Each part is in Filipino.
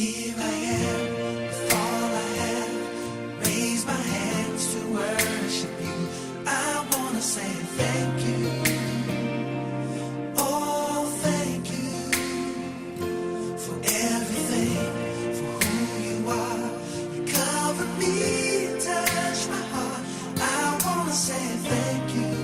Here I am with all I have. Raise my hands to worship you. I wanna say thank you. Oh, thank you for everything, for who you are. You cover me and touch my heart. I wanna say thank you.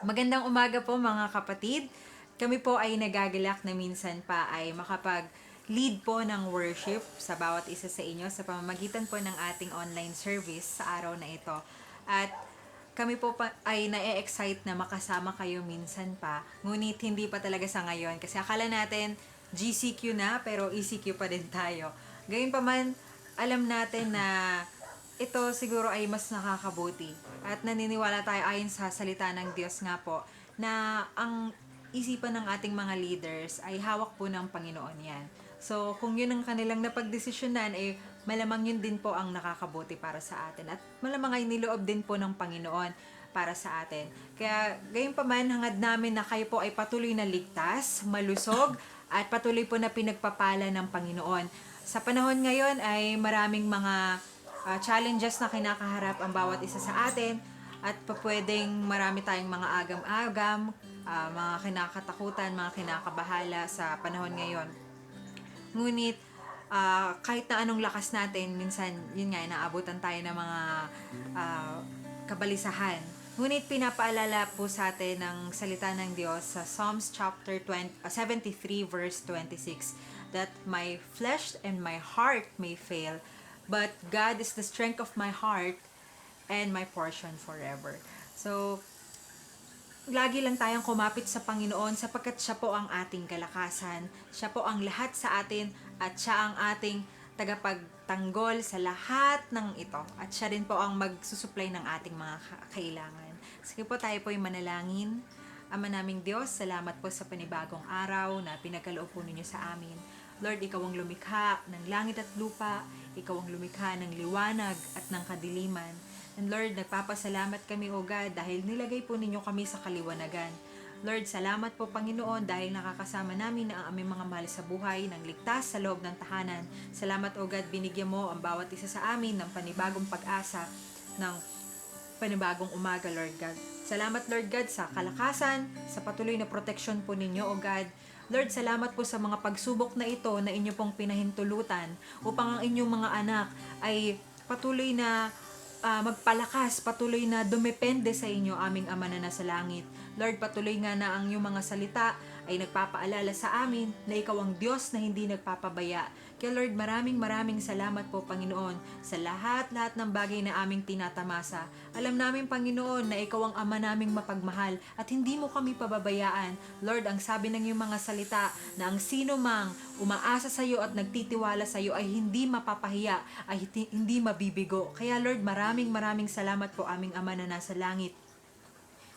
Magandang umaga po mga kapatid. Kami po ay nagagalak na minsan pa ay makapag-lead po ng worship sa bawat isa sa inyo sa pamamagitan po ng ating online service sa araw na ito. At kami po ay na-excite na makasama kayo minsan pa, ngunit hindi pa talaga sa ngayon kasi akala natin GCQ na pero ECQ pa din tayo. Gayunpaman, alam natin na ito siguro ay mas nakakabuti. At naniniwala tayo ayon sa salita ng Diyos nga po na ang isipan ng ating mga leaders ay hawak po ng Panginoon yan. So, kung yun ang kanilang napagdesisyonan, eh, malamang yun din po ang nakakabuti para sa atin. At malamang ay niloob din po ng Panginoon para sa atin. Kaya, gayon pa man, hangad namin na kayo po ay patuloy na ligtas, malusog, at patuloy po na pinagpapala ng Panginoon. Sa panahon ngayon ay maraming mga challenges na kinakaharap ang bawat isa sa atin at pwedeng marami tayong mga agam-agam, mga kinakatakutan, mga kinakabahala sa panahon ngayon. Ngunit kahit na anong lakas natin, minsan yun nga, inaabutan tayo ng mga kabalisahan. Ngunit pinapaalala po sa atin ng salita ng Diyos sa Psalms chapter 73 verse 26 that my flesh and my heart may fail, but God is the strength of my heart and my portion forever. So, lagi lang tayong kumapit sa Panginoon sapagkat siya po ang ating kalakasan. Siya po ang lahat sa atin at siya ang ating tagapagtanggol sa lahat ng ito. At siya rin po ang magsusupply ng ating mga kailangan. Sige po, tayo po ay manalangin. Ama naming Diyos, salamat po sa panibagong araw na pinagkaloob po ninyo sa amin. Lord, ikaw ang lumikha ng langit at lupa. Ikaw ang lumikha ng liwanag at ng kadiliman. And Lord, nagpapasalamat kami, O God, dahil nilagay po ninyo kami sa kaliwanagan. Lord, salamat po, Panginoon, dahil nakakasama namin na ang aming mga mahal sa buhay ng ligtas sa loob ng tahanan. Salamat, O God, binigyan mo ang bawat isa sa amin ng panibagong pag-asa, ng panibagong umaga, Lord God. Salamat, Lord God, sa kalakasan, sa patuloy na protection po ninyo, O God. Lord, salamat po sa mga pagsubok na ito na inyo pong pinahintulutan upang ang inyong mga anak ay patuloy na magpalakas, patuloy na dumepende sa inyo, aming Ama na nasa langit. Lord, patuloy nga na ang iyong mga salita ay nagpapaalala sa amin na ikaw ang Diyos na hindi nagpapabaya. Kaya Lord, maraming salamat po, Panginoon, sa lahat ng bagay na aming tinatamasa. Alam namin, Panginoon, na ikaw ang Ama naming mapagmahal at hindi mo kami pababayaan. Lord, ang sabi ng iyong mga salita na ang sino mang umaasa sa iyo at nagtitiwala sa iyo ay hindi mapapahiya, ay hindi mabibigo. Kaya Lord, maraming salamat po, aming Ama na nasa langit.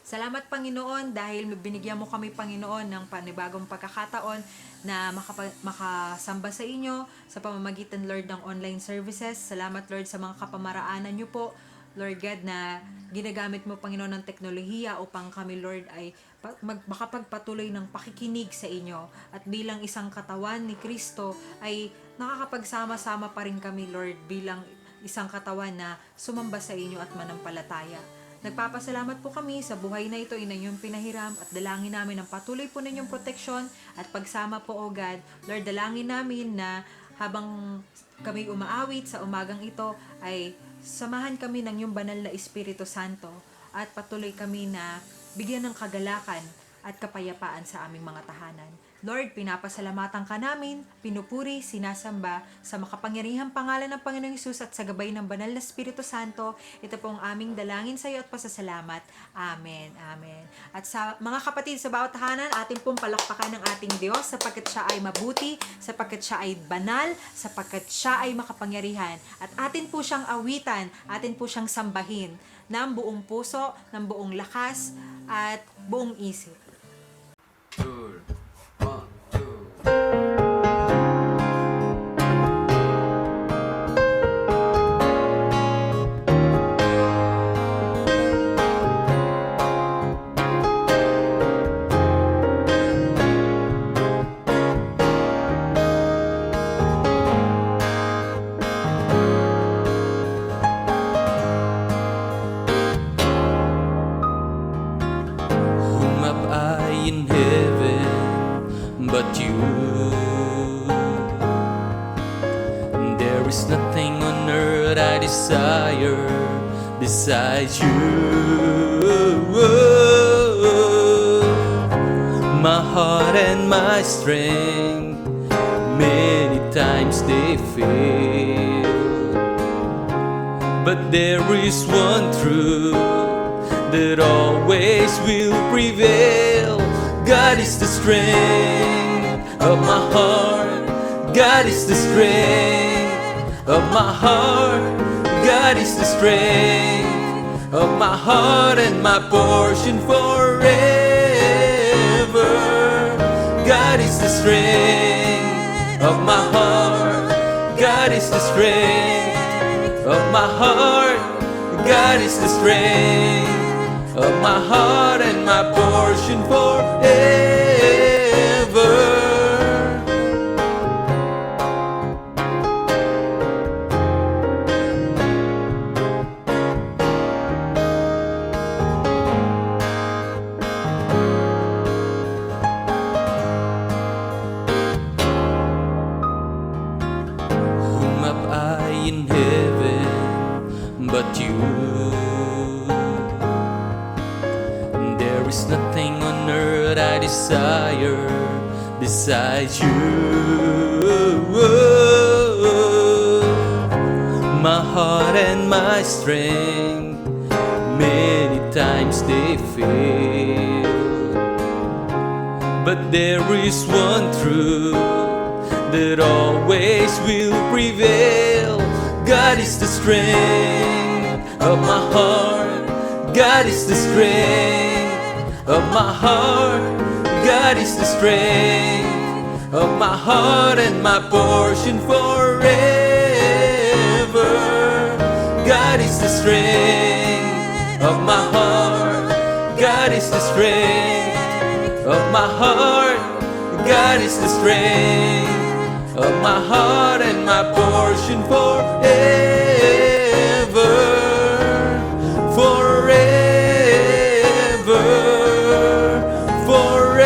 Salamat, Panginoon, dahil binigyan mo kami, Panginoon, ng panibagong pagkakataon na makasamba sa inyo sa pamamagitan, Lord, ng online services. Salamat, Lord, sa mga kapamaraanan niyo po, Lord God, na ginagamit mo, Panginoon, ng teknolohiya upang kami, Lord, ay makapagpatuloy ng pakikinig sa inyo. At bilang isang katawan ni Kristo ay nakakapagsama-sama pa rin kami, Lord, bilang isang katawan na sumamba sa inyo at manampalataya. Nagpapasalamat po kami sa buhay na ito, inyong pinahiram, at dalangin namin ang patuloy po ninyong proteksyon at pagsama po, O God. Lord, dalangin namin na habang kami umaawit sa umagang ito ay samahan kami ng iyong banal na Espiritu Santo at patuloy kami na bigyan ng kagalakan at kapayapaan sa aming mga tahanan. Lord, pinapasalamatan ka namin, pinupuri, sinasamba sa makapangyarihang pangalan ng Panginoong Hesus at sa gabay ng banal na Espiritu Santo. Ito po ang aming dalangin sa iyo at pasasalamat. Amen. Amen. At sa mga kapatid sa bawat tahanan, ating pong palakpakan ng ating Diyos sapagkat siya ay mabuti, sapagkat siya ay banal, sapagkat siya ay makapangyarihan. At atin po siyang awitan, atin po siyang sambahin ng buong puso, ng buong lakas at buong isip. Sure. 1, 2. Whom have I in heaven but you? There is nothing on earth I desire besides you. My heart and my strength, many times they fail, but there is one truth that always will prevail. God is the strength of my heart. God is the strength of my heart. God is the strength of my heart and my portion forever. God is the strength of my heart. God is the strength of my heart. God is the strength of my heart and my portion forever. Whom have I in heaven but you? There is nothing on earth I desire besides you. My heart and my strength, many sometimes they fail. But there is one truth that always will prevail. God is the strength of my heart. God is the strength of my heart. God is the strength of my heart and my portion forever. God is the strength of my heart. God is the strength of my heart. God is the strength of my heart and my portion forever. Forever. Forever.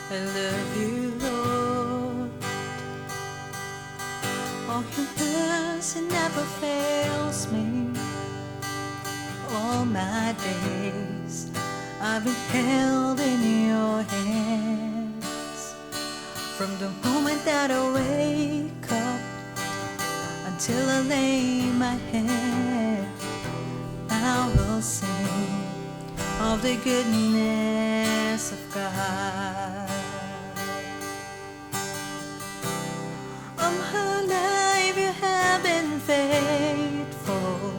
I love you, Lord. All your mercy never fails me. All my days I've been held in your hands. From the moment that I wake up until I lay my head, I will sing of the goodness of God. All my life you have been faithful.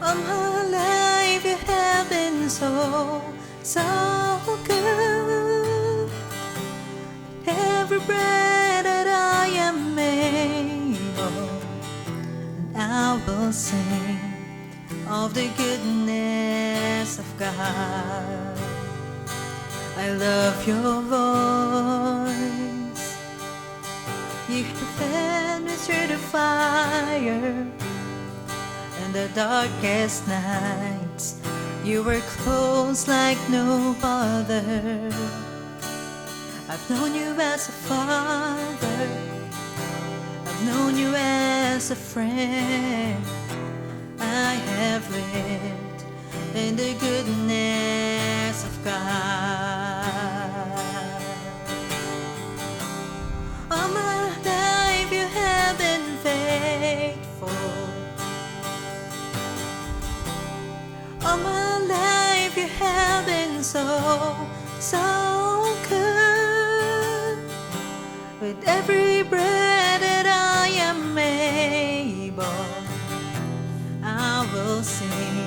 All my life you have been so, so good. Every breath that I am able, I will sing of the goodness of God. I love your voice. You have led me through the fire and the darkest nights. You were close like no other. I've known you as a father. I've known you as a friend. I have lived in the goodness of God. All my life you have been faithful. All my life you have been so, so good. With every breath that I am able, I will sing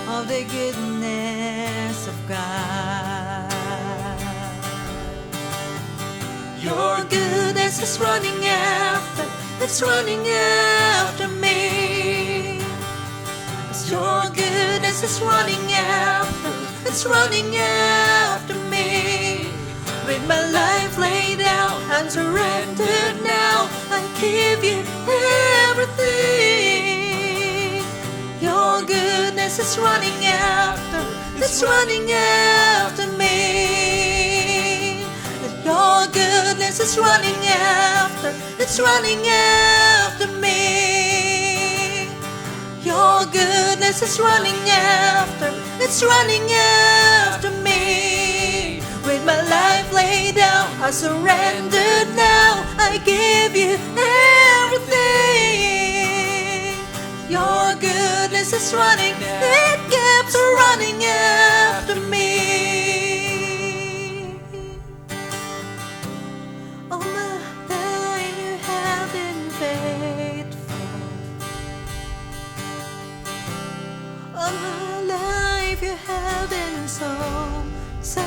of the goodness of God. Your goodness is running after, it's running after me. Your goodness is running after, it's running after me. With my life laid out and surrendered now, I give you everything. Your goodness is running after, it's running after me. Your goodness is running after, it's running after me. Your goodness is running after, it's running after me. With my life laid out, I surrendered now, I give you everything. Your goodness is running, it keeps running after me. All my life you have been faithful. All my life you have been so, so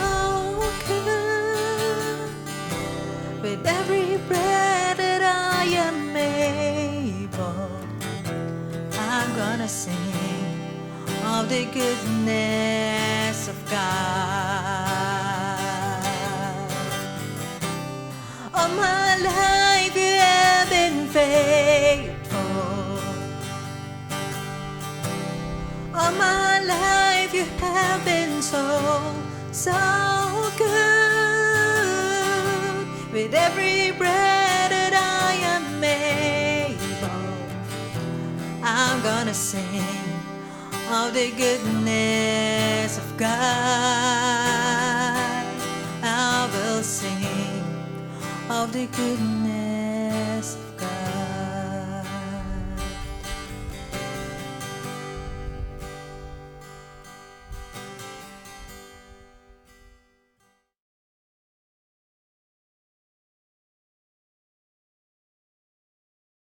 good. With every breath that I am able, I'm gonna sing of the goodness of God. All my life you have been faithful. All my life you have been so, so good. with every breath that I am able, I'm gonna sing of the goodness of God. I will sing of the goodness of God.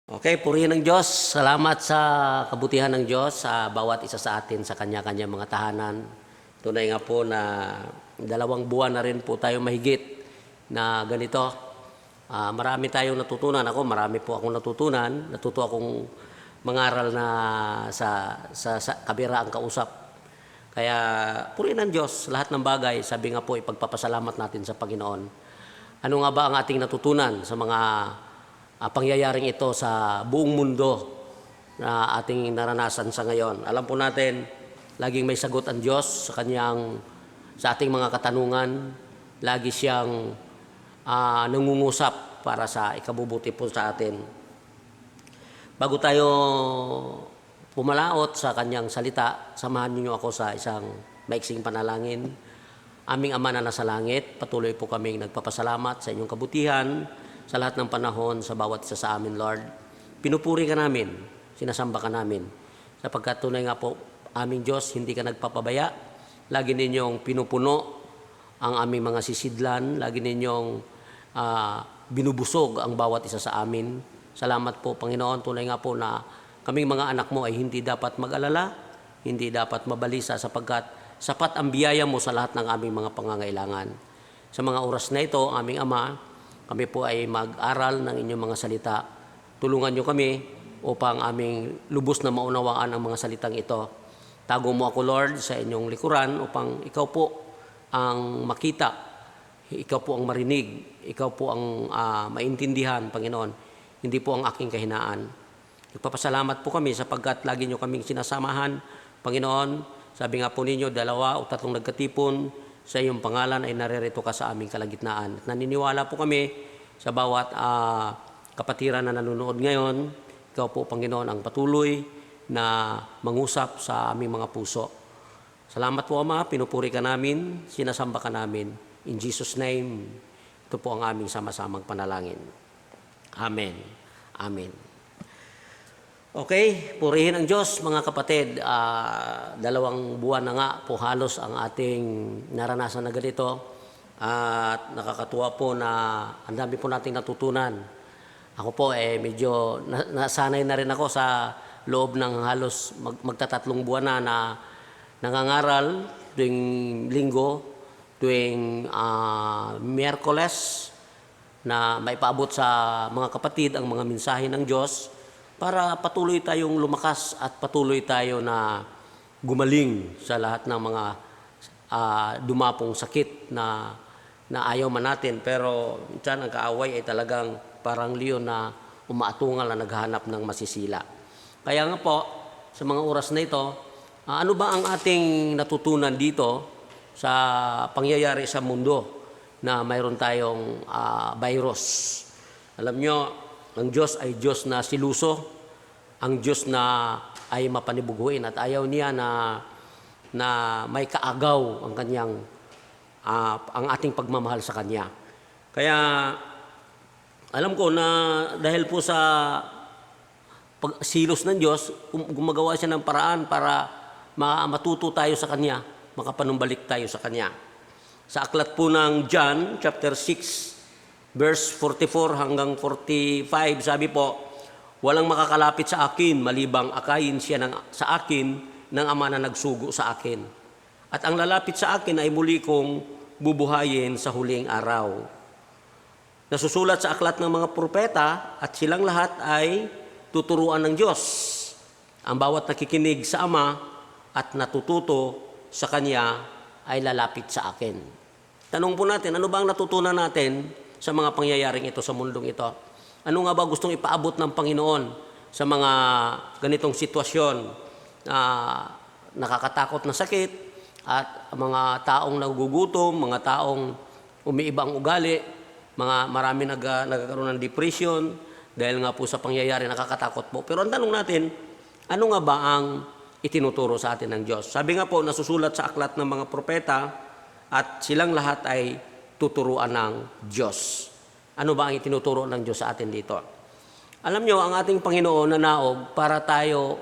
Okay, purihin ng Diyos. Salamat sa kabutihan ng Diyos sa bawat isa sa atin sa kanya-kanya mga tahanan. Tunay nga po na 2 buwan na rin po tayo mahigit na ganito. Marami tayong natutunan. Marami po akong natutunan. Natuto akong mangaral na sa kabiraang kausap. Kaya purihin ng Diyos lahat ng bagay. Sabi nga po, ipagpapasalamat natin sa Panginoon. Ano nga ba ang ating natutunan sa mga pangyayaring ito sa buong mundo na ating naranasan sa ngayon? Alam po natin, laging may sagot ang Diyos sa ating mga katanungan. Lagi siyang nangungusap para sa ikabubuti po sa atin. Bago tayo pumalaot sa kanyang salita, samahan niyo ako sa isang maiksing panalangin. Aming Ama na nasa langit, patuloy po kaming nagpapasalamat sa inyong kabutihan sa lahat ng panahon, sa bawat isa sa amin, Lord. Pinupuri ka namin, sinasamba ka namin. Sapagkat tunay nga po, aming Diyos, hindi ka nagpapabaya. Lagi ninyong pinupuno ang aming mga sisidlan. Lagi ninyong binubusog ang bawat isa sa amin. Salamat po, Panginoon. Tunay nga po na kaming mga anak mo ay hindi dapat mag-alala, hindi dapat mabalisa sapagkat sapat ang biyaya mo sa lahat ng aming mga pangangailangan. Sa mga oras na ito, aming Ama, kami po ay mag-aral ng inyong mga salita. Tulungan nyo kami upang aming lubos na maunawaan ang mga salitang ito. Tago mo ako, Lord, sa inyong likuran upang ikaw po ang makita, ikaw po ang marinig, ikaw po ang maintindihan, Panginoon. Hindi po ang aking kahinaan. Nagpapasalamat po kami sapagkat lagi nyo kaming sinasamahan, Panginoon. Sabi nga po ninyo, 2 o 3 nagkatipon, sa iyong pangalan ay naririto ka sa aming kalagitnaan. At naniniwala po kami sa bawat kapatiran na nanonood ngayon. Ikaw po, Panginoon, ang patuloy na mangusap sa aming mga puso. Salamat po, Ama. Pinupuri ka namin, sinasamba ka namin. In Jesus' name, ito po ang aming sama-samang panalangin. Amen. Amen. Okay, purihin ang Diyos mga kapatid. 2 buwan na nga po halos ang ating naranasan na ganito. At nakakatuwa po na ang dami po nating natutunan. Ako po medyo nasanay na rin ako sa loob ng halos magtatatlong buwan na nangangaral tuwing linggo, tuwing Miyerkules na maipaabot sa mga kapatid ang mga mensahe ng Diyos para patuloy tayong lumakas at patuloy tayo na gumaling sa lahat ng mga dumapong sakit na ayaw man natin. Pero minsan ang kaaway ay talagang parang leon na umaatungal na naghahanap ng masisila. Kaya nga po, sa mga oras na ito, ano ba ang ating natutunan dito sa pangyayari sa mundo na mayroon tayong virus? Alam nyo, ang Diyos ay Diyos na siluso, ang Diyos na ay mapanibuguin at ayaw niya na may kaagaw ang kanyang ang ating pagmamahal sa Kanya. Kaya alam ko na dahil po sa pagsilos ng Diyos, gumagawa siya ng paraan para matuto tayo sa Kanya, makapanumbalik tayo sa Kanya. Sa aklat po ng John, chapter 6, verse 44 hanggang 45, sabi po, walang makakalapit sa akin, malibang akayin siya sa akin ng Ama na nagsugo sa akin. At ang lalapit sa akin ay muli kong bubuhayin sa huling araw. Nasusulat sa aklat ng mga propeta at silang lahat ay tuturuan ng Diyos. Ang bawat nakikinig sa Ama at natututo sa Kanya ay lalapit sa akin. Tanong po natin, ano ba ang natutunan natin sa mga pangyayaring ito sa mundong ito? Ano nga ba gustong ipaabot ng Panginoon sa mga ganitong sitwasyon? Nakakatakot na sakit at mga taong nagugutom, mga taong umiiba ang ugali, Marami nagkakaroon ng depression dahil nga po sa pangyayari nakakatakot po. Pero ang tanong natin, ano nga ba ang itinuturo sa atin ng Diyos? Sabi nga po, nasusulat sa aklat ng mga propeta at silang lahat ay tuturuan ng Diyos. Ano ba ang itinuturo ng Diyos sa atin dito? Alam nyo, ang ating Panginoon nanaog para tayo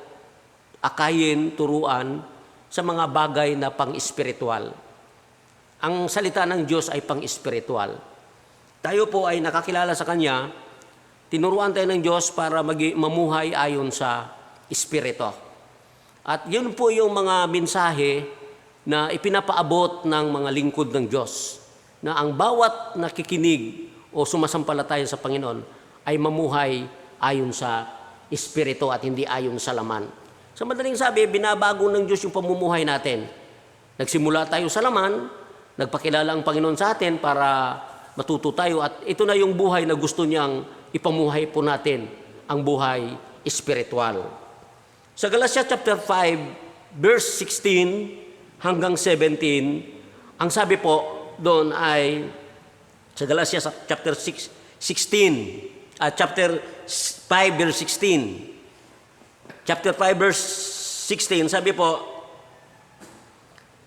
akayin, turuan sa mga bagay na pang-espiritual. Ang salita ng Diyos ay pang-espiritual. Tayo po ay nakakilala sa Kanya, tinuruan tayo ng Diyos para mamuhay ayon sa Espiritu. At yun po yung mga mensahe na ipinapaabot ng mga lingkod ng Diyos, na ang bawat nakikinig o sumasampalataya sa Panginoon ay mamuhay ayon sa Espiritu at hindi ayon sa laman. Sa madaling sabi, binabago ng Diyos yung pamumuhay natin. Nagsimula tayo sa laman, nagpakilala ang Panginoon sa atin para matuto tayo at ito na yung buhay na gusto niyang ipamuhay po natin, ang buhay espiritual. Sa Galatia chapter 5, verse 16 hanggang 17, ang sabi po doon ay sa Galatia chapter 16, chapter 5 verse 16. Chapter 5 verse 16, sabi po,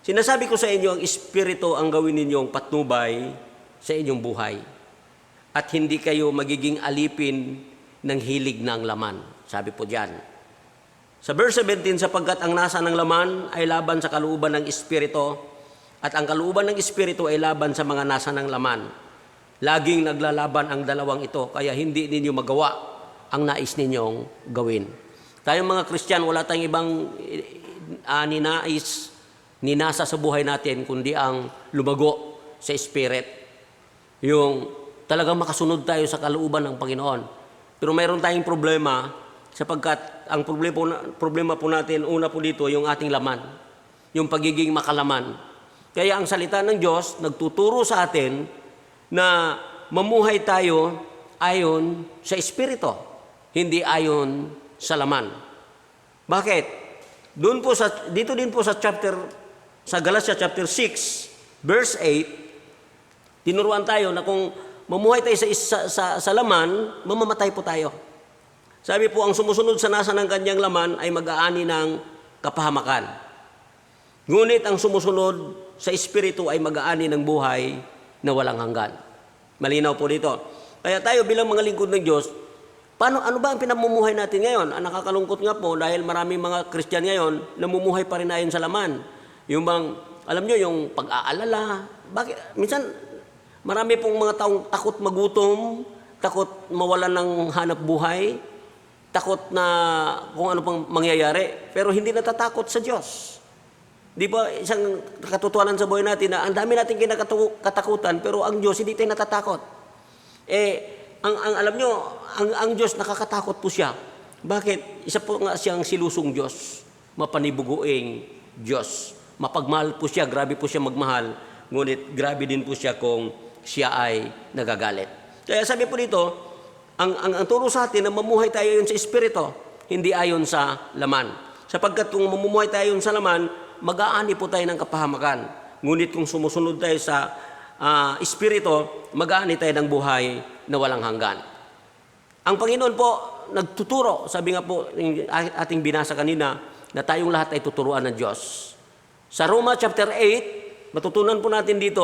sinasabi ko sa inyo, ang Espiritu ang gawin ninyong patnubay sa inyong buhay at hindi kayo magiging alipin ng hilig ng laman. Sabi po diyan. Sa verse 17, sapagkat ang nasa ng laman ay laban sa kalooban ng Espiritu at ang kalooban ng Espiritu ay laban sa mga nasa ng laman. Laging naglalaban ang dalawang ito, kaya hindi ninyo magawa ang nais ninyong gawin. Tayong mga Kristiyan, wala tayong ibang ninasa sa buhay natin, kundi ang lumago sa Spirit. Yung talagang makasunod tayo sa kalooban ng Panginoon. Pero mayroon tayong problema, sapagkat ang problema po natin, una po dito, yung ating laman, yung pagiging makalaman. Kaya ang salita ng Diyos, nagtuturo sa atin na mamuhay tayo ayon sa Espiritu, hindi ayon sa laman. Bakit? Dito din po sa Galatia chapter 6, verse 8, tinuruan tayo na kung mamuhay tayo sa laman, mamamatay po tayo. Sabi po, ang sumusunod sa nasa ng kanyang laman ay mag-aani ng kapahamakan. Ngunit ang sumusunod sa Espiritu ay mag-aani ng buhay na walang hanggan. Malinaw po dito. Kaya tayo bilang mga lingkod ng Diyos, ano ba ang pinamumuhay natin ngayon? Ang nakakalungkot nga po dahil maraming mga Kristiyan ngayon namumuhay pa rin ayon sa laman. Yung bang, alam nyo, yung pag-aalala. Bakit? Minsan, marami pong mga taong takot magutom, takot mawalan ng hanap buhay, takot na kung ano pang mangyayari, pero hindi natatakot sa Diyos. Di ba, isang katotohanan sa buhay natin na ang dami natin kinakatakutan, pero ang Diyos hindi tayo natatakot. Alam nyo, ang Diyos nakakatakot po siya. Bakit? Isa po nga siyang silusong Diyos, mapanibuguing Diyos. Mapagmahal po siya, grabe po siya magmahal, ngunit grabe din po siya kung siya ay nagagalit. Kaya sabi po dito, ang turo sa atin na mamuhay tayo ayon sa Espiritu, hindi ayon sa laman. Sapagkat kung mamumuhay tayo ayon sa laman, mag-aani po tayo ng kapahamakan. Ngunit kung sumusunod tayo sa Espiritu, mag-aani tayo ng buhay na walang hanggan. Ang Panginoon po nagtuturo, sabi nga po ating binasa kanina, na tayong lahat ay tuturuan ng Diyos. Sa Roma chapter 8, matutunan po natin dito,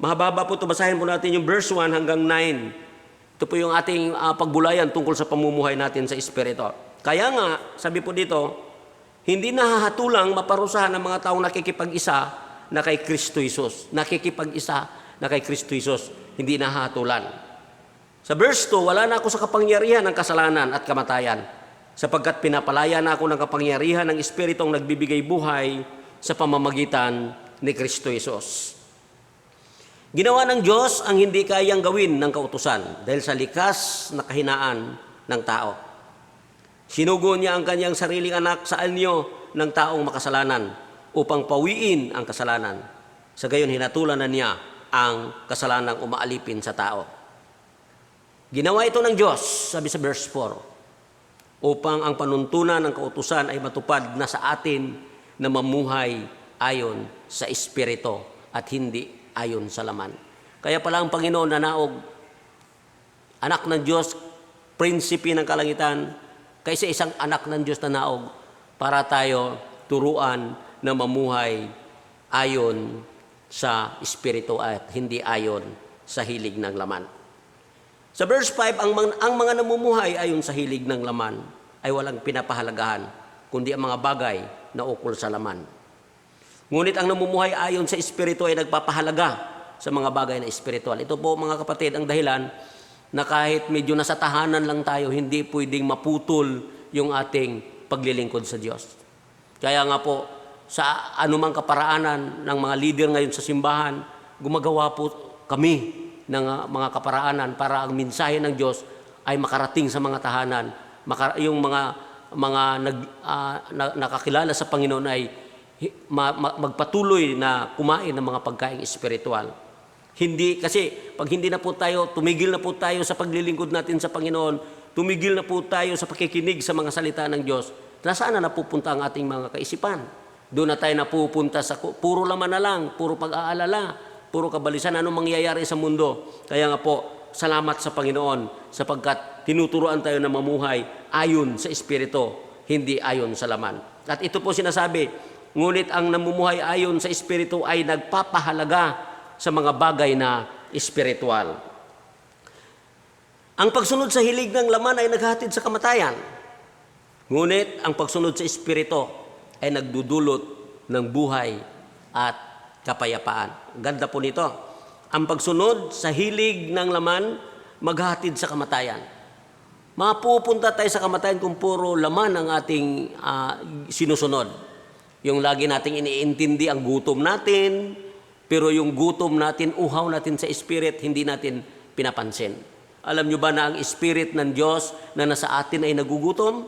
mahaba po ito, basahin po natin yung verse 1 hanggang 9. Ito po yung ating pagbulayan tungkol sa pamumuhay natin sa Espiritu. Kaya nga, sabi po dito, hindi nahahatulang maparusahan ng mga taong nakikipag-isa na kay Kristo Jesus. Nakikipag-isa na kay Kristo Jesus, hindi nahahatulan. Sa verse 2, wala na ako sa kapangyarihan ng kasalanan at kamatayan, sapagkat pinapalaya na ako ng kapangyarihan ng Espiritong nagbibigay buhay sa pamamagitan ni Kristo Jesus. Ginawa ng Diyos ang hindi kayang gawin ng kautusan dahil sa likas na kahinaan ng tao. Sinugo niya ang kanyang sariling anak sa anyo ng taong makasalanan upang pawiin ang kasalanan. Sa gayon, hinatulan na niya ang kasalanang umaalipin sa tao. Ginawa ito ng Diyos, sabi sa verse 4, upang ang panuntunan ng kautusan ay matupad na sa atin na mamuhay ayon sa Espiritu at hindi ayon sa laman. Kaya pala ang Panginoon nanaog anak ng Diyos, prinsipe ng kalangitan, kaysa isang anak ng Diyos na naog para tayo turuan na mamuhay ayon sa Espiritu at hindi ayon sa hilig ng laman. Sa verse 5, ang mga namumuhay ayon sa hilig ng laman ay walang pinapahalagahan, kundi ang mga bagay na ukol sa laman. Ngunit ang namumuhay ayon sa Espiritu ay nagpapahalaga sa mga bagay na espiritual. Ito po mga kapatid ang dahilan na kahit medyo nasa tahanan lang tayo, hindi pwedeng maputol yung ating paglilingkod sa Diyos. Kaya nga po, sa anumang kaparaanan ng mga leader ngayon sa simbahan, gumagawa po kami ng mga kaparaanan para ang mensahe ng Diyos ay makarating sa mga tahanan. Yung mga nakakilala sa Panginoon ay magpatuloy na kumain ng mga pagkaing espiritual. Hindi, kasi pag hindi na po tayo, tumigil na po tayo sa paglilingkod natin sa Panginoon, tumigil na po tayo sa pakikinig sa mga salita ng Diyos, nasaan na napupunta ang ating mga kaisipan? Doon na tayo napupunta sa puro laman na lang, puro pag-aalala, puro kabalisan, anong mangyayari sa mundo. Kaya nga po, salamat sa Panginoon sapagkat tinuturuan tayo na mamuhay ayon sa Espiritu, hindi ayon sa laman. At ito po sinasabi, ngunit ang namumuhay ayon sa Espiritu ay nagpapahalaga sa mga bagay na espiritual. Ang pagsunod sa hilig ng laman ay naghahatid sa kamatayan. Ngunit ang pagsunod sa Espiritu ay nagdudulot ng buhay at kapayapaan. Ganda po nito. Ang pagsunod sa hilig ng laman maghahatid sa kamatayan. Mapupunta tayo sa kamatayan kung puro laman ang ating sinusunod. Yung lagi nating iniintindi ang gutom natin, pero yung gutom natin, uhaw natin sa Spirit, hindi natin pinapansin. Alam nyo ba na ang Spirit ng Diyos na nasa atin ay nagugutom?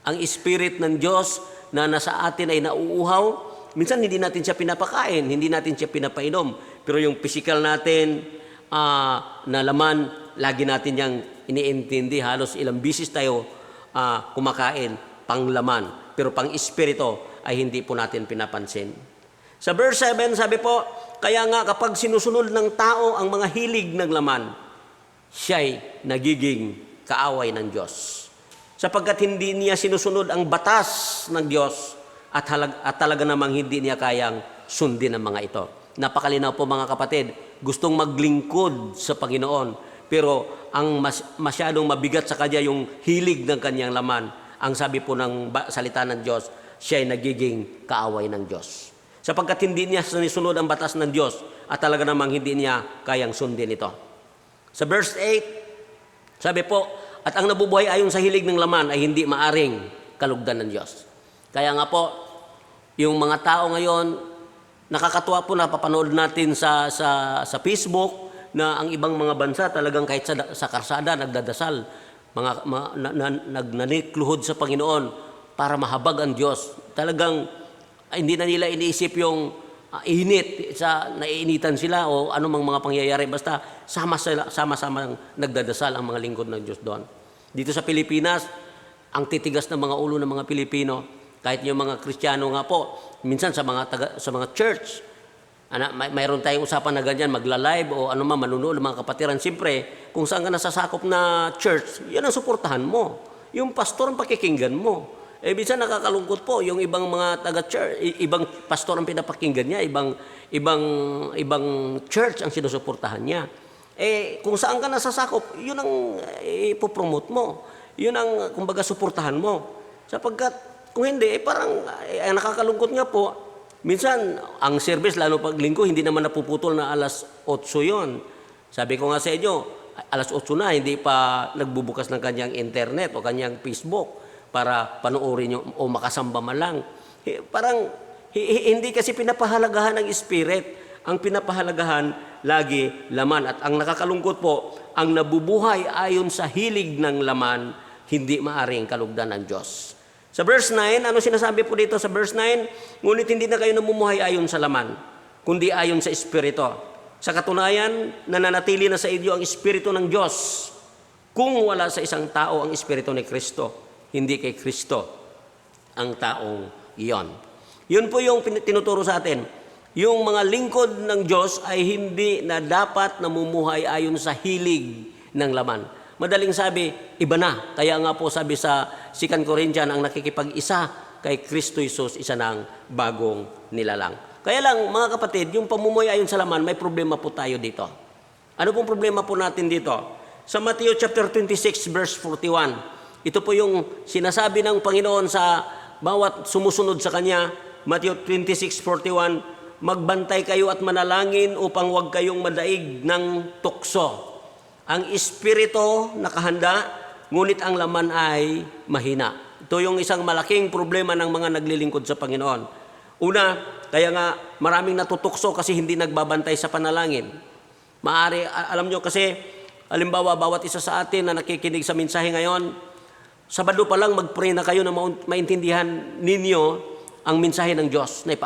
Ang Spirit ng Diyos na nasa atin ay nauuhaw? Minsan hindi natin siya pinapakain, hindi natin siya pinapainom. Pero yung physical natin na laman, lagi natin yang iniintindi. Halos ilang bisis tayo kumakain, pang laman. Pero pang Espiritu ay hindi po natin pinapansin. Sa verse 7, sabi po, kaya nga kapag sinusunod ng tao ang mga hilig ng laman, siya'y nagiging kaaway ng Diyos. Sapagkat hindi niya sinusunod ang batas ng Diyos at talaga namang hindi niya kayang sundin ang mga ito. Napakalinaw po mga kapatid, gustong maglingkod sa Panginoon, pero ang masyadong mabigat sa kanya yung hilig ng kanyang laman. Ang sabi po ng salita ng Diyos, siya'y nagiging kaaway ng Diyos. Sapagkat hindi niya sinisunod ang batas ng Diyos at talaga namang hindi niya kayang sundin ito. Sa verse 8, sabi po, at ang nabubuhay ayon sa hilig ng laman ay hindi maaring kalugdan ng Diyos. Kaya nga po, yung mga tao ngayon, nakakatuwa po na papanood natin sa Facebook na ang ibang mga bansa talagang kahit sa karsada nagdadasal, nagnanikluhod sa Panginoon para mahabag ang Diyos. Talagang hindi na nila iniisip yung init, naiinitan sila o anumang mga pangyayari. Basta sama-sama nagdadasal ang mga lingkod ng Diyos doon. Dito sa Pilipinas, ang titigas ng mga ulo ng mga Pilipino, kahit yung mga Kristiyano nga po, minsan sa mga church, mayroon tayong usapan na ganyan, magla-live o anumang manunood ng mga kapatiran. Siyempre, kung saan ka nasasakop na church, yan ang suportahan mo. Yung pastor ang pakikinggan mo. Minsan nakakalungkot po yung ibang mga taga-church, ibang pastor ang pinapakinggan niya, ibang church ang sinusuportahan niya. Kung saan ka nasasakop, yun ang ipopromote mo. Yun ang, kumbaga, suportahan mo. Sapagkat, kung hindi, parang nakakalungkot nga po. Minsan, ang service, lalo pag linggo, hindi naman napuputol na alas 8 yun. Sabi ko nga sa inyo, alas 8 na, hindi pa nagbubukas ng kanyang internet o kanyang Facebook para panoorin nyo o makasamba man lang. Parang hindi kasi pinapahalagahan ng Spirit. Ang pinapahalagahan lagi laman. At ang nakakalungkot po, ang nabubuhay ayon sa hilig ng laman, hindi maaring kalugdan ng Diyos. Sa verse 9, ano sinasabi po dito sa verse 9? Ngunit hindi na kayo namumuhay ayon sa laman, kundi ayon sa Espiritu. Sa katunayan, nananatili na sa inyo ang Espiritu ng Diyos. Kung wala sa isang tao ang Espiritu ni Kristo, hindi kay Kristo ang taong iyon. Yun po yung tinuturo sa atin. Yung mga lingkod ng Diyos ay hindi na dapat namumuhay ayon sa hilig ng laman. Madaling sabi, iba na. Kaya nga po sabi sa 2 Corinthians, ang nakikipag-isa kay Kristo Jesus, isa ng bagong nilalang. Kaya lang, mga kapatid, yung pamumuhay ayon sa laman, may problema po tayo dito. Ano pong problema po natin dito? Sa Matthew chapter 26, verse 41, ito po yung sinasabi ng Panginoon sa bawat sumusunod sa Kanya. Matthew 26:41, magbantay kayo at manalangin upang huwag kayong madaig ng tukso. Ang espiritu nakahanda, ngunit ang laman ay mahina. Ito yung isang malaking problema ng mga naglilingkod sa Panginoon. Una, kaya nga maraming natutukso kasi hindi nagbabantay sa panalangin. Alam nyo kasi, halimbawa, bawat isa sa atin na nakikinig sa mensahe ngayon, Sabado pa lang mag-pray na kayo na maintindihan ninyo ang mensahe ng Diyos na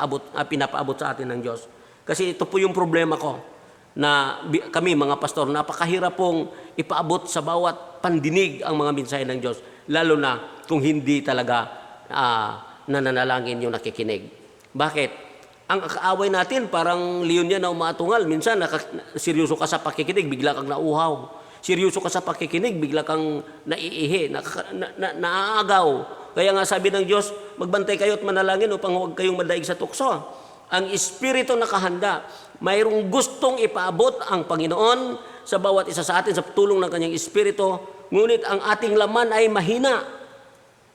pinapaabot sa atin ng Diyos. Kasi ito po yung problema ko na kami mga pastor, napakahirap pong ipaabot sa bawat pandinig ang mga mensahe ng Diyos, lalo na kung hindi talaga nananalangin yung nakikinig. Bakit? Ang kaaway natin parang leon yan na umaatungal. Minsan seryoso ka sa pakikinig, bigla kang nauuhaw. Seryoso ka sa pakikinig, bigla kang naiihi, naaagaw. Kaya nga sabi ng Diyos, magbantay kayo at manalangin upang huwag kayong madaig sa tukso. Ang Espiritu nakahanda, mayroong gustong ipaabot ang Panginoon sa bawat isa sa atin sa tulong ng Kanyang Espiritu, ngunit ang ating laman ay mahina.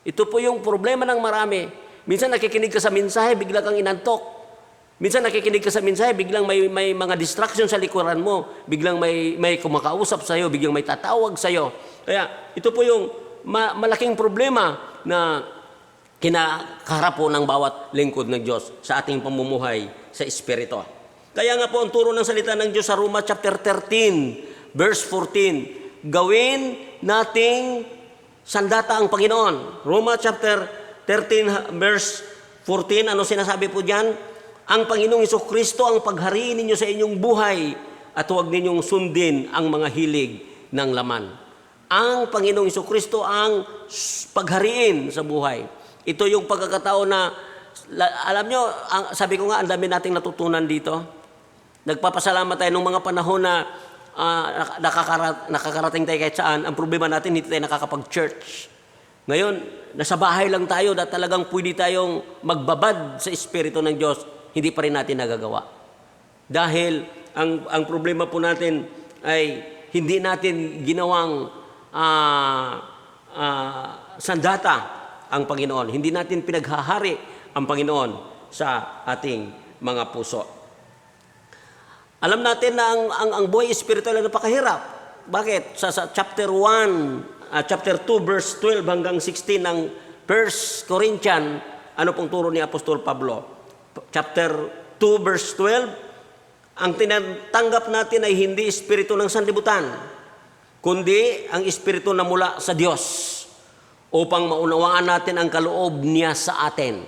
Ito po yung problema ng marami. Minsan nakikinig ka sa mensahe, bigla kang inantok. Minsan nakikinig ka sa mensahe, biglang may mga distraction sa likuran mo, biglang may kumakausap sa iyo, biglang may tatawag sa iyo. Kaya ito po yung malaking problema na kinakaharap po ng bawat lingkod ng Diyos sa ating pamumuhay sa Espiritu. Kaya nga po ang turo ng salita ng Diyos sa Roma chapter 13, verse 14, gawin nating sandata ang Panginoon. Roma chapter 13, verse 14, ano sinasabi po diyan? Ang Panginoong Jesucristo ang paghariin ninyo sa inyong buhay at huwag ninyong sundin ang mga hilig ng laman. Ang Panginoong Jesucristo ang paghariin sa buhay. Ito yung pagkakataon na, alam nyo, sabi ko nga, ang dami nating natutunan dito. Nagpapasalamat tayo nung mga panahon na nakakarating tayo kahit saan. Ang problema natin, hindi tayo nakakapag-church. Ngayon, nasa bahay lang tayo na talagang pwede tayong magbabad sa Espiritu ng Diyos. Hindi pa rin natin nagagawa. Dahil ang problema po natin ay hindi natin ginawang sandata ang Panginoon. Hindi natin pinaghahari ang Panginoon sa ating mga puso. Alam natin na ang buhay espiritual ay napakahirap. Bakit? Sa chapter 1, chapter 2, verse 12 hanggang 16 ng 1 Corinthians, ano pong turo ni Apostol Pablo? Chapter 2, verse 12, ang tinatanggap natin ay hindi espiritu ng sanlibutan, kundi ang espiritu na mula sa Diyos upang maunawaan natin ang kaloob niya sa atin.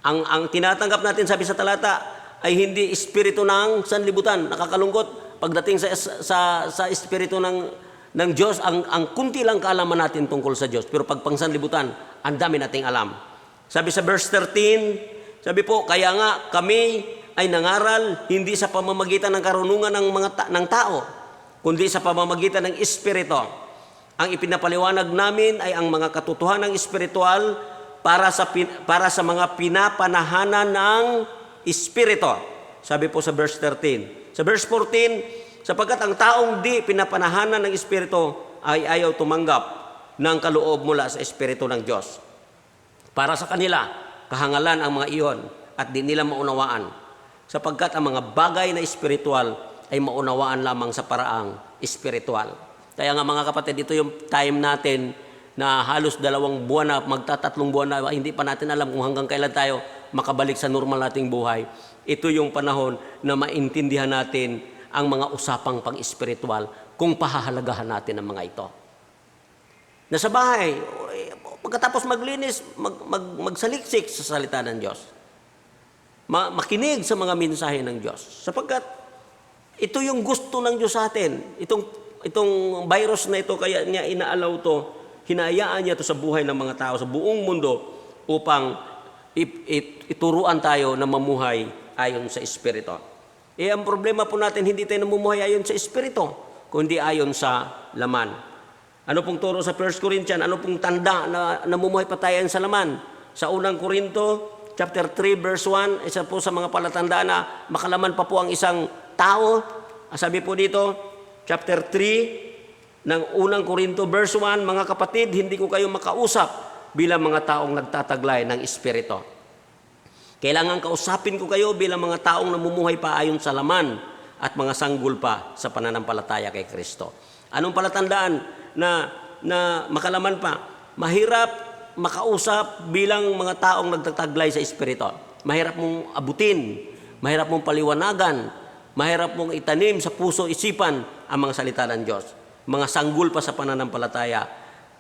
Ang tinatanggap natin, sabi sa talata, ay hindi espiritu ng sanlibutan. Nakakalungkot, pagdating sa espiritu ng Diyos, ang kunti lang kaalaman natin tungkol sa Diyos. Pero pag pang sanlibutan, ang dami nating alam. Sabi sa verse 13, sabi po, kaya nga kami ay nangaral hindi sa pamamagitan ng karunungan ng tao, kundi sa pamamagitan ng Espiritu. Ang ipinapaliwanag namin ay ang mga katotohanan ng espiritual para sa mga pinapanahanan ng Espiritu. Sabi po sa verse 13. Sa verse 14, sapagkat ang taong di pinapanahanan ng Espiritu ay ayaw tumanggap ng kaloob mula sa Espiritu ng Diyos. Para sa kanila, kahangalan ang mga iyon at di nila maunawaan, sapagkat ang mga bagay na espiritual ay maunawaan lamang sa paraang espiritual. Kaya nga mga kapatid, ito yung time natin na halos 2 buwan na, magtatatlong buwan na, hindi pa natin alam kung hanggang kailan tayo makabalik sa normal nating buhay. Ito yung panahon na maintindihan natin ang mga usapang pang-espiritual kung pahahalagahan natin ang mga ito. Nasa bahay, pagkatapos maglinis, magsaliksik sa salita ng Diyos. Makinig sa mga mensahe ng Diyos. Sapagkat ito yung gusto ng Diyos sa atin. Itong virus na ito, kaya niya inaalaw to, hinayaan niya to sa buhay ng mga tao, sa buong mundo, upang ituruan tayo na mamuhay ayon sa Espiritu. Ang problema po natin, hindi tayo namumuhay ayon sa Espiritu, kundi ayon sa laman. Ano pong turo sa 1 Corinthians? Ano pong tanda na namumuhay pa tayo sa laman? Sa unang Korinto, chapter 3, verse 1, isa po sa mga palatandaan na makalaman pa po ang isang tao. Sabi po dito, chapter 3 ng unang Korinto, verse 1, mga kapatid, hindi ko kayo makausap bilang mga taong nagtataglay ng Espiritu. Kailangan kausapin ko kayo bilang mga taong namumuhay pa ayon sa laman at mga sanggol pa sa pananampalataya kay Kristo. Anong palatandaan na makalaman pa? Mahirap makausap bilang mga taong nagtataglay sa Espiritu. Mahirap mong abutin, mahirap mong paliwanagan, mahirap mong itanim sa puso, isipan ang mga salita ng Diyos. Mga sanggol pa sa pananampalataya.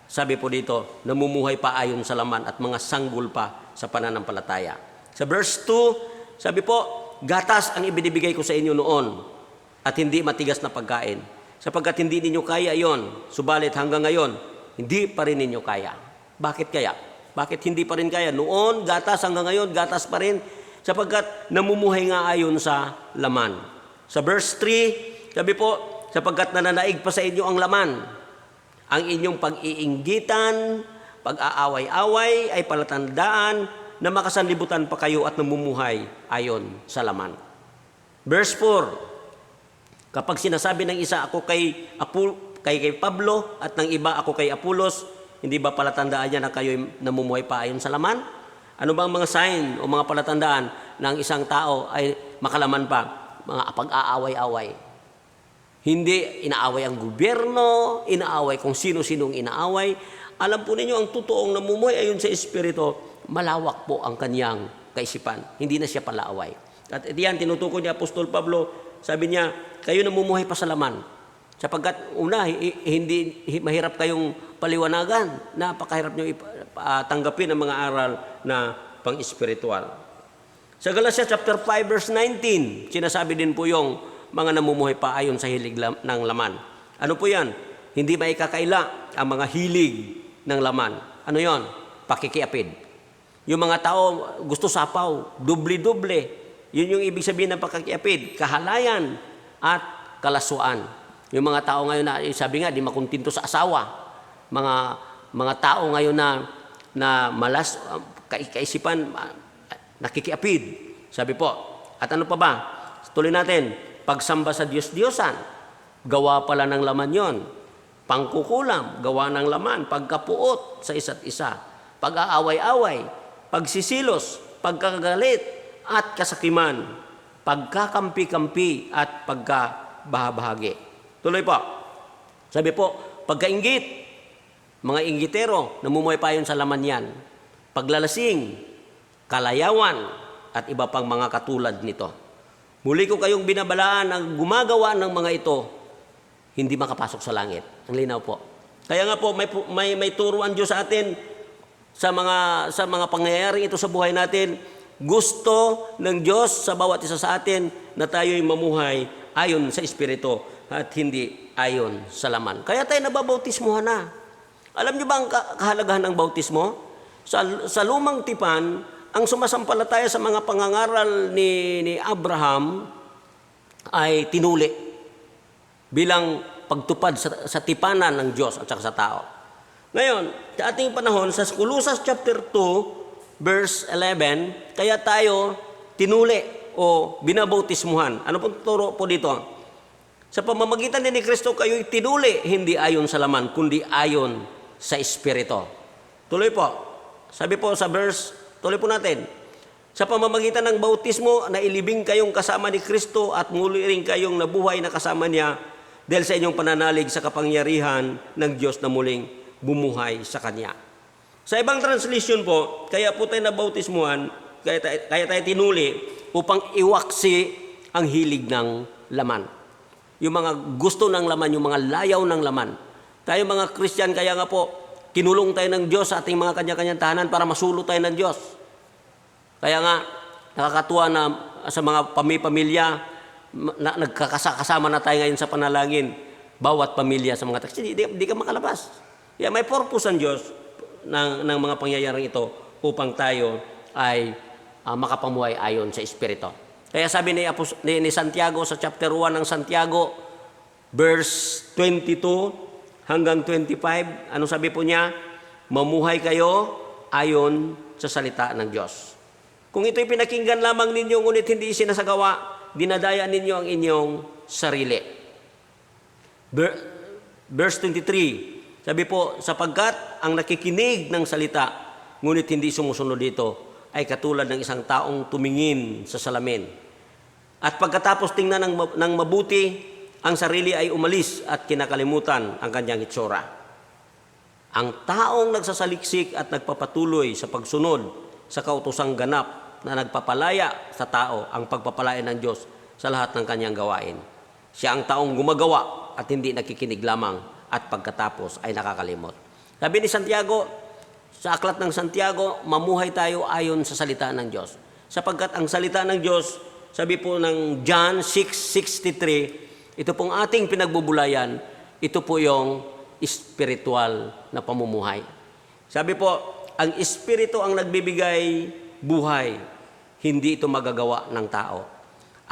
Sabi po dito, namumuhay pa ayon sa laman at mga sanggol pa sa pananampalataya. Sa verse 2, sabi po, gatas ang ibinibigay ko sa inyo noon at hindi matigas na pagkain. Sapagkat hindi ninyo kaya iyon, subalit hanggang ngayon, hindi pa rin ninyo kaya. Bakit kaya? Bakit hindi pa rin kaya? Noon, gatas, hanggang ngayon, gatas pa rin. Sapagkat namumuhay nga ayon sa laman. Sa verse 3, sabi po, sapagkat nananaig pa sa inyo ang laman, ang inyong pag-iinggitan, pag-aaway-away ay palatandaan na makasanlibutan pa kayo at namumuhay ayon sa laman. Verse 4, kapag sinasabi ng isa, ako kay Pablo at ng iba, ako kay Apolos, hindi ba palatandaan niya na kayo namumuhay pa ayon sa laman? Ano bang mga sign o mga palatandaan ng isang tao ay makalaman pa? Mga pag-aaway-away. Hindi inaaway ang gobyerno, inaaway kung sino-sinong inaaway. Alam po ninyo, ang totoong namumuhay ayon sa Espiritu, malawak po ang kanyang kaisipan. Hindi na siya palaaway. At diyan, tinutukoy ni Apostol Pablo, sabi niya, kayo namumuhay pa sa laman. Sapagkat una, hindi mahirap kayong paliwanagan. Napakahirap nyo tanggapin ang mga aral na pang-espiritual. Sa Galatia chapter 5 verse 19, sinasabi din po yung mga namumuhay pa ayon sa hilig ng laman. Ano po yan? Hindi maikakaila ang mga hilig ng laman. Ano yon? Pakikiapid. Yung mga tao gusto sapaw, doble-doble. Yun yung ibig sabihin ng pakikiapid, kahalayan at kalaswaan. Yung mga tao ngayon na, sabi nga, di makuntinto sa asawa. Mga tao ngayon na malas, kaisipan, nakikiapid. Sabi po. At ano pa ba? Tuloy natin, pagsamba sa Diyos-Diyosan, gawa pala ng laman yon. Pangkukulam, gawa ng laman. Pagkapuot sa isa't isa. Pag-aaway-away, pagsisilos, pagkagalit, at kasakiman, pagkakampi-kampi, at pagkabahagi. Tuloy po. Sabi po, pagkainggit, mga inggitero, namumuhay pa yun sa laman yan. Paglalasing, kalayawan, at iba pang mga katulad nito. Muli ko kayong binabalaan ang gumagawa ng mga ito, hindi makapasok sa langit. Ang linaw po. Kaya nga po, may turuan Diyos sa atin sa mga pangyayari ito sa buhay natin. Gusto ng Diyos sa bawat isa sa atin na tayo'y mamuhay ayon sa Espiritu at hindi ayon sa laman. Kaya tayo nababautismuhan na. Alam niyo ba ang kahalagahan ng bautismo? Sa lumang tipan, ang sumasampalataya sa mga pangangaral ni Abraham ay tinuli bilang pagtupad sa tipanan ng Diyos at sa tao. Ngayon, sa ating panahon, sa Colossus chapter 2, verse 11, kaya tayo tinuli o binabautismuhan. Ano pong turo po dito? Sa pamamagitan ni Kristo, kayo'y tinuli, hindi ayon sa laman, kundi ayon sa Espiritu. Tuloy po. Sabi po sa verse, tuloy po natin. Sa pamamagitan ng bautismo, nailibing kayong kasama ni Kristo at muli rin kayong nabuhay na kasama niya dahil sa inyong pananalig sa kapangyarihan ng Diyos na muling bumuhay sa Kanya. Sa ibang translation po, kaya po tayo nabautismuhan, kaya tayo tinuli upang iwaksi ang hilig ng laman. Yung mga gusto ng laman, yung mga layaw ng laman. Tayo mga Christian, kaya nga po, kinulong tayo ng Diyos sa ating mga kanya-kanyang tahanan para masulo tayo ng Diyos. Kaya nga, nakakatuwa na sa mga pamilya, nagkakasama na tayo ngayon sa panalangin, bawat pamilya sa mga taxi, hindi ka makalabas. Kaya may purpose ang Diyos ng mga pangyayaring ito upang tayo ay makapamuhay ayon sa Espiritu. Kaya sabi ni Santiago sa chapter 1 ng Santiago, verse 22, hanggang 25, ano sabi po niya? Mamuhay kayo ayon sa salita ng Diyos. Kung ito'y pinakinggan lamang ninyo, ngunit hindi sinasagawa, dinadaya ninyo ang inyong sarili. Verse 23, sabi po, sapagkat ang nakikinig ng salita, ngunit hindi sumusunod dito, ay katulad ng isang taong tumingin sa salamin. At pagkatapos tingnan ng mabuti, ang sarili ay umalis at kinakalimutan ang kanyang itsura. Ang taong nagsasaliksik at nagpapatuloy sa pagsunod sa kautosang ganap na nagpapalaya sa tao ang pagpapalaya ng Diyos sa lahat ng kanyang gawain. Siya ang taong gumagawa at hindi nakikinig lamang at pagkatapos ay nakakalimot. Sabi ni Santiago, sa aklat ng Santiago, mamuhay tayo ayon sa salita ng Diyos. Sapagkat ang salita ng Diyos, sabi po ng John 6:63, ito pong ating pinagbubulayan, ito po yung spiritual na pamumuhay. Sabi po, ang espiritu ang nagbibigay buhay, hindi ito magagawa ng tao.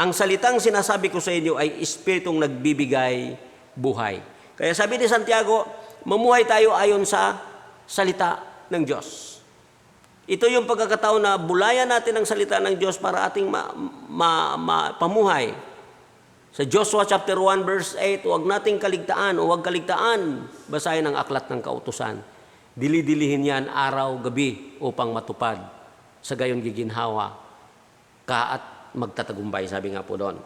Ang salitang sinasabi ko sa inyo ay espiritong nagbibigay buhay. Kaya sabi ni Santiago, mamuhay tayo ayon sa salita ng Diyos. Ito yung pagkakataon na bulayan natin ang salita ng Diyos para ating pamuhay. Sa Joshua chapter 1 verse 8, huwag nating kaligtaan o huwag kaligtaan, basahin ang aklat ng kautusan. Dili-dilihin yan araw, gabi upang matupad. Sa gayon giginhawa ka at magtatagumpay, sabi nga po doon.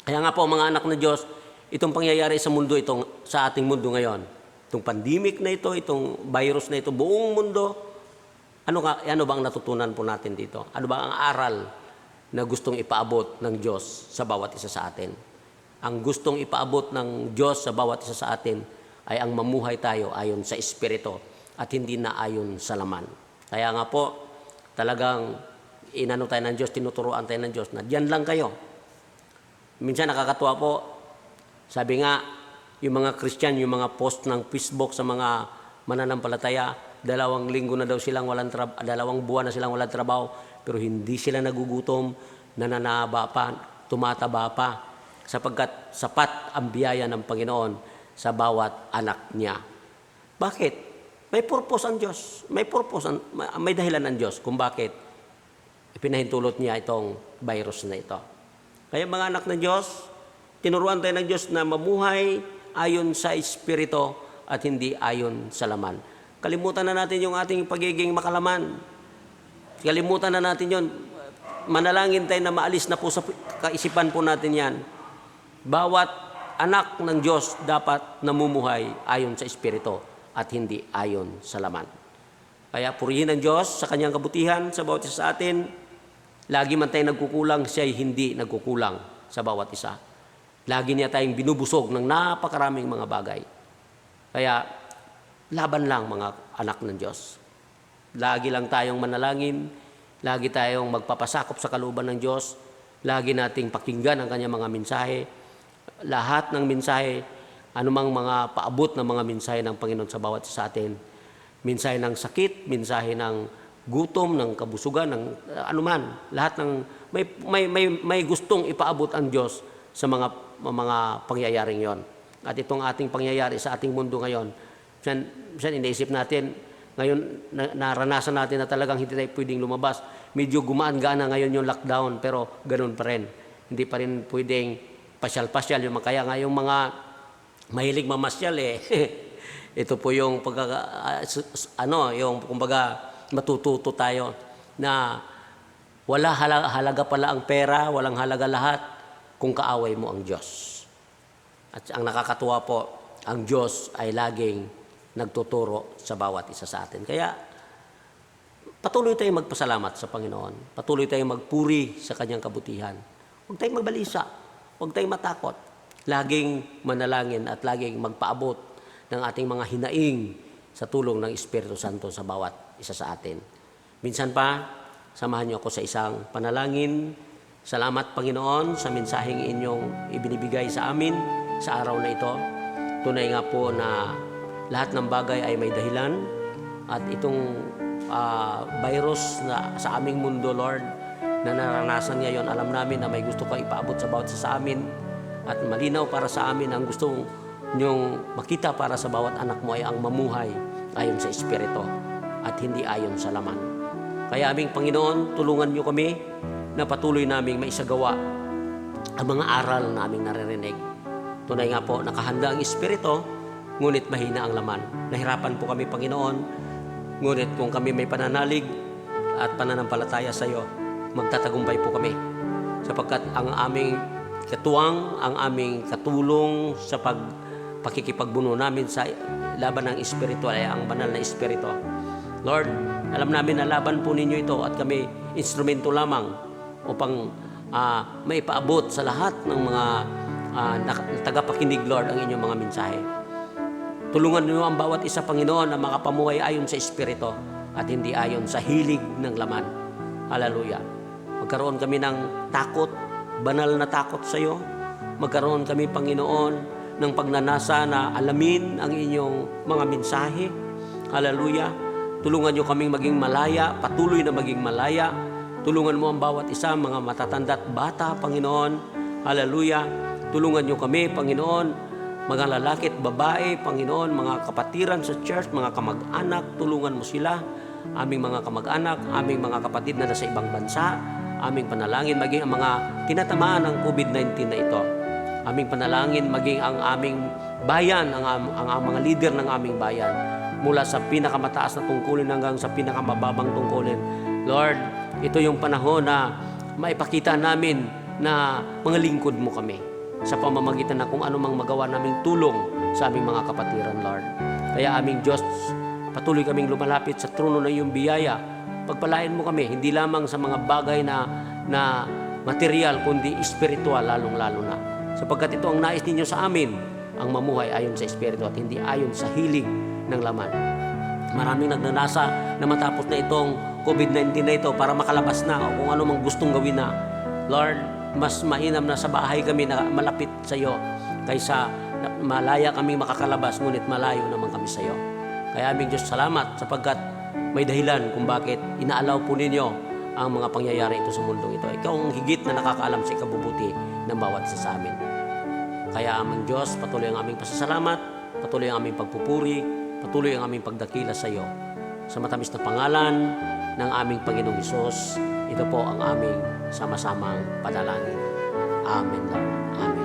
Kaya nga po mga anak ng Diyos, itong pangyayari sa mundo, sa ating mundo ngayon, itong pandemic na ito, itong virus na ito, buong mundo, ano ba ang natutunan po natin dito? Ano ba ang aral na gustong ipaabot ng Diyos sa bawat isa sa atin? Ang gustong ipaabot ng Diyos sa bawat isa sa atin ay ang mamuhay tayo ayon sa Espiritu at hindi na ayon sa laman. Kaya nga po, talagang inano tayo ng Diyos, tinuturuan tayo ng Diyos na diyan lang kayo. Minsan nakakatuwa po, sabi nga, yung mga Christian, yung mga post ng Facebook sa mga mananampalataya, 2 linggo na daw silang walang 2 buwan na silang walang trabaho, pero hindi sila nagugutom, nananaba pa, tumataba pa, sapagkat sapat ang biyaya ng Panginoon sa bawat anak niya. Bakit? May purpose ang Diyos. May dahilan ang Diyos kung bakit ipinahintulot niya itong virus na ito. Kaya mga anak ng Diyos, tinuruan tayo ng Diyos na mamuhay ayon sa Espiritu at hindi ayon sa laman. Kalimutan na natin yung ating pagiging makalaman. Kalimutan na natin yon. Manalangin tayo na maalis na po sa kaisipan po natin yan. Bawat anak ng Diyos dapat namumuhay ayon sa Espiritu at hindi ayon sa laman. Kaya purihin ang Diyos sa kanyang kabutihan sa bawat isa sa atin. Lagi man tayo nagkukulang, siya ay hindi nagkukulang sa bawat isa. Lagi niya tayong binubusog ng napakaraming mga bagay. Kaya laban lang mga anak ng Diyos. Lagi lang tayong manalangin, lagi tayong magpapasakop sa kalooban ng Diyos, lagi nating pakinggan ang kanyang mga mensahe. Lahat ng mensahe, anumang mga paabot ng mga mensahe ng Panginoon sa bawat isa sa atin, mensahe ng sakit, mensahe ng gutom, ng kabusugan, ng anuman, lahat ng may gustong ipaabot ang Diyos sa mga pangyayaring yon. At itong ating pangyayari sa ating mundo ngayon, minsan iniisip natin, ngayon naranasan natin na talagang hindi tayo pwedeng lumabas. Medyo gumaan-gana ngayon yung lockdown, pero ganoon pa rin. Hindi pa rin pwedeng pasyal-pasyal. Kaya nga yung mga mahilig mamasyal ito po yung yung kumbaga matututo tayo na wala halaga pala ang pera, walang halaga lahat kung kaaway mo ang Diyos. At ang nakakatuwa po, ang Diyos ay laging nagtuturo sa bawat isa sa atin. Kaya patuloy tayong magpasalamat sa Panginoon. Patuloy tayong magpuri sa kanyang kabutihan. Huwag tayong magbalisa. Huwag tayong matakot. Laging manalangin at laging magpaabot ng ating mga hinaing sa tulong ng Espiritu Santo sa bawat isa sa atin. Minsan pa, samahan niyo ako sa isang panalangin. Salamat Panginoon sa mensaheng inyong ibinibigay sa amin sa araw na ito. Tunay nga po na lahat ng bagay ay may dahilan at itong virus na sa aming mundo, Lord, na naranasan ngayon, alam namin na may gusto ka ipaabot sa bawat isa sa amin at malinaw para sa amin ang gusto niyong makita para sa bawat anak mo ay ang mamuhay ayon sa Espiritu at hindi ayon sa laman. Kaya aming Panginoon, tulungan niyo kami na patuloy naming maisagawa ang mga aral na aming naririnig. Tunay nga po, nakahanda ang Espiritu, ngunit mahina ang laman. Nahirapan po kami, Panginoon, ngunit kung kami may pananalig at pananampalataya sa iyo, magtatagumpay po kami. Sapagkat ang aming katuwang, ang aming katulong sa pakikipagbuno namin sa laban ng Espiritu ay ang banal na Espiritu. Lord, alam namin na laban po ninyo ito at kami instrumento lamang upang maipaabot sa lahat ng mga tagapakinig, Lord, ang inyong mga mensahe. Tulungan niyo ang bawat isa, Panginoon, na makapamuhay ayon sa Espiritu at hindi ayon sa hilig ng laman. Hallelujah. Magkaroon kami ng takot, banal na takot sa iyo. Magkaroon kami, Panginoon, ng pagnanasa na alamin ang inyong mga mensahe. Hallelujah. Tulungan niyo kaming maging malaya, patuloy na maging malaya. Tulungan mo ang bawat isa, mga matatanda at bata, Panginoon. Hallelujah. Tulungan niyo kami, Panginoon, mga lalaki at babae, Panginoon, mga kapatiran sa church, mga kamag-anak, tulungan mo sila, aming mga kamag-anak, aming mga kapatid na nasa ibang bansa, aming panalangin maging ang mga tinatamaan ng COVID-19 na ito. Aming panalangin maging ang aming bayan, ang mga leader ng aming bayan, mula sa pinakamataas na tungkulin hanggang sa pinakamababang tungkulin. Lord, ito yung panahon na maipakita namin na mga lingkod mo kami sa pamamagitan na kung anumang magawa naming tulong sa aming mga kapatiran, Lord. Kaya aming Diyos, patuloy kaming lumalapit sa trono ng iyong biyaya. Pagpalain mo kami, hindi lamang sa mga bagay na material, kundi espiritual, lalong-lalo na. Sapagkat ito ang nais ninyo sa amin, ang mamuhay ayon sa Espiritu at hindi ayon sa hilig ng laman. Maraming nagnanasa na matapos na itong COVID-19 na ito para makalabas na o kung ano mang gustong gawin na. Lord, mas mainam na sa bahay kami na malapit sa iyo kaysa malaya kami makakalabas ngunit malayo naman kami sa iyo. Kaya aming Diyos, salamat sapagkat may dahilan kung bakit inaalaw po ninyo ang mga pangyayari ito sa mundong ito. Ikaw ang higit na nakakaalam sa ikabubuti ng bawat isa sa amin. Kaya aming Diyos, patuloy ang aming pasasalamat, patuloy ang aming pagpupuri, patuloy ang aming pagdakila sa iyo. Sa matamis na pangalan ng aming Panginoong Hesus, ito po ang aming sama-samang panalangin. Amen, Lord. Amen.